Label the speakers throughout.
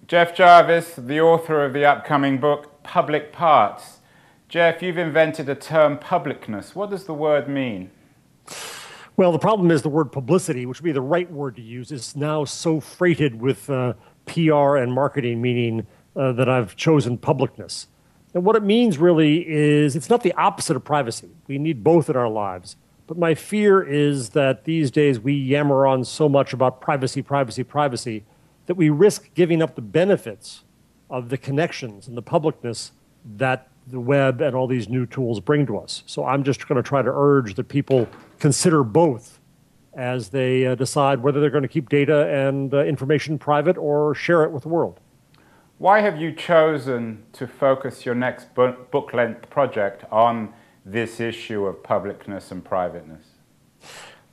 Speaker 1: Jeff Jarvis, the author of the upcoming book, Public Parts. Jeff, you've invented a term, publicness. What does the word mean?
Speaker 2: Well, the problem is the word publicity, which would be the right word to use, is now so freighted with PR and marketing, meaning that I've chosen publicness. And what it means really is it's not the opposite of privacy. We need both in our lives. But my fear is that these days we yammer on so much about privacy, privacy, privacy, that we risk giving up the benefits of the connections and the publicness that the web and all these new tools bring to us. So I'm just going to try to urge that people consider both as they decide whether they're going to keep data and information private or share it with the world.
Speaker 1: Why have you chosen to focus your next book-length project on this issue of publicness and privateness?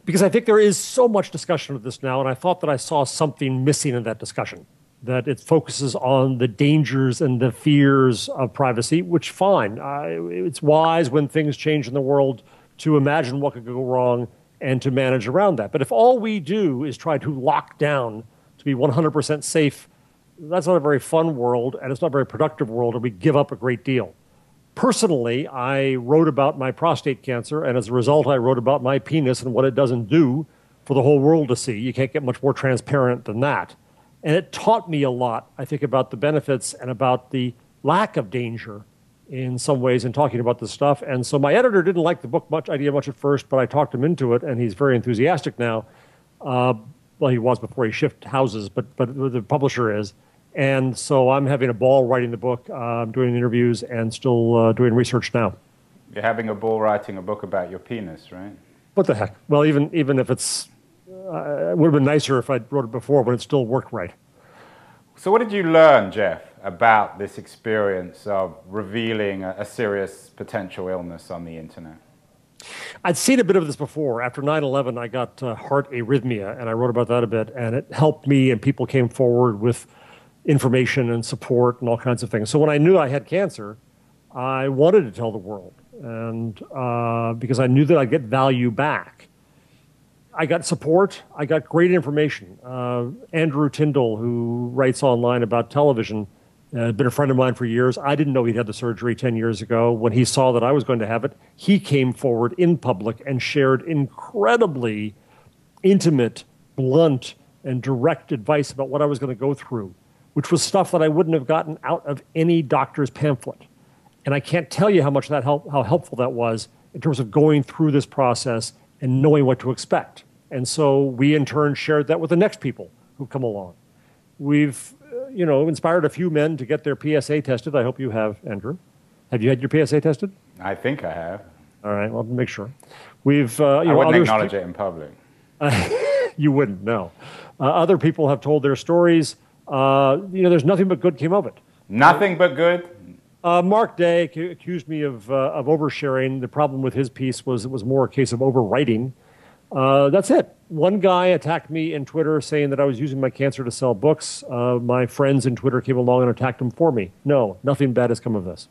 Speaker 2: Because I think there is so much discussion of this now, and I thought that I saw something missing in that discussion, that it focuses on the dangers and the fears of privacy, which fine. It's wise when things change in the world to imagine what could go wrong and to manage around that. But if all we do is try to lock down to be 100% safe, that's not a very fun world, and it's not a very productive world, and we give up a great deal. Personally, I wrote about my prostate cancer, and as a result, I wrote about my penis and what it doesn't do for the whole world to see. You can't get much more transparent than that. And it taught me a lot, I think, about the benefits and about the lack of danger in some ways in talking about this stuff. And so my editor didn't like the book idea much at first, but I talked him into it, and he's very enthusiastic now. Well, he was before he shifted houses, but the publisher is. And so I'm having a ball writing the book. I'm doing interviews and still doing research now.
Speaker 1: You're having a ball writing a book about your penis, right?
Speaker 2: What the heck? Well, even if it's, it would have been nicer if I'd wrote it before, but it still worked right.
Speaker 1: So what did you learn, Jeff, about this experience of revealing a serious potential illness on the internet?
Speaker 2: I'd seen a bit of this before. After 9/11, I got heart arrhythmia, and I wrote about that a bit, and it helped me, and people came forward with information and support and all kinds of things. So when I knew I had cancer, I wanted to tell the world, and because I knew that I'd get value back. I got support. I got great information. Andrew Tyndall, who writes online about television, had been a friend of mine for years. I didn't know he'd had the surgery 10 years ago. When he saw that I was going to have it, he came forward in public and shared incredibly intimate, blunt, and direct advice about what I was going to go through, which was stuff that I wouldn't have gotten out of any doctor's pamphlet. And I can't tell you how much that how helpful that was in terms of going through this process and knowing what to expect. And so we, in turn, shared that with the next people who come along. We've, inspired a few men to get their PSA tested. I hope you have, Andrew. Have you had your PSA tested?
Speaker 1: I think I have.
Speaker 2: All right, well, make sure. We've,
Speaker 1: I wouldn't acknowledge it in public.
Speaker 2: You wouldn't, no. Other people have told their stories. There's nothing but good came of it.
Speaker 1: Nothing but good?
Speaker 2: Mark Day accused me of oversharing. The problem with his piece was it was more a case of overwriting. That's it. One guy attacked me in Twitter saying that I was using my cancer to sell books. My friends in Twitter came along and attacked him for me. No, nothing bad has come of this.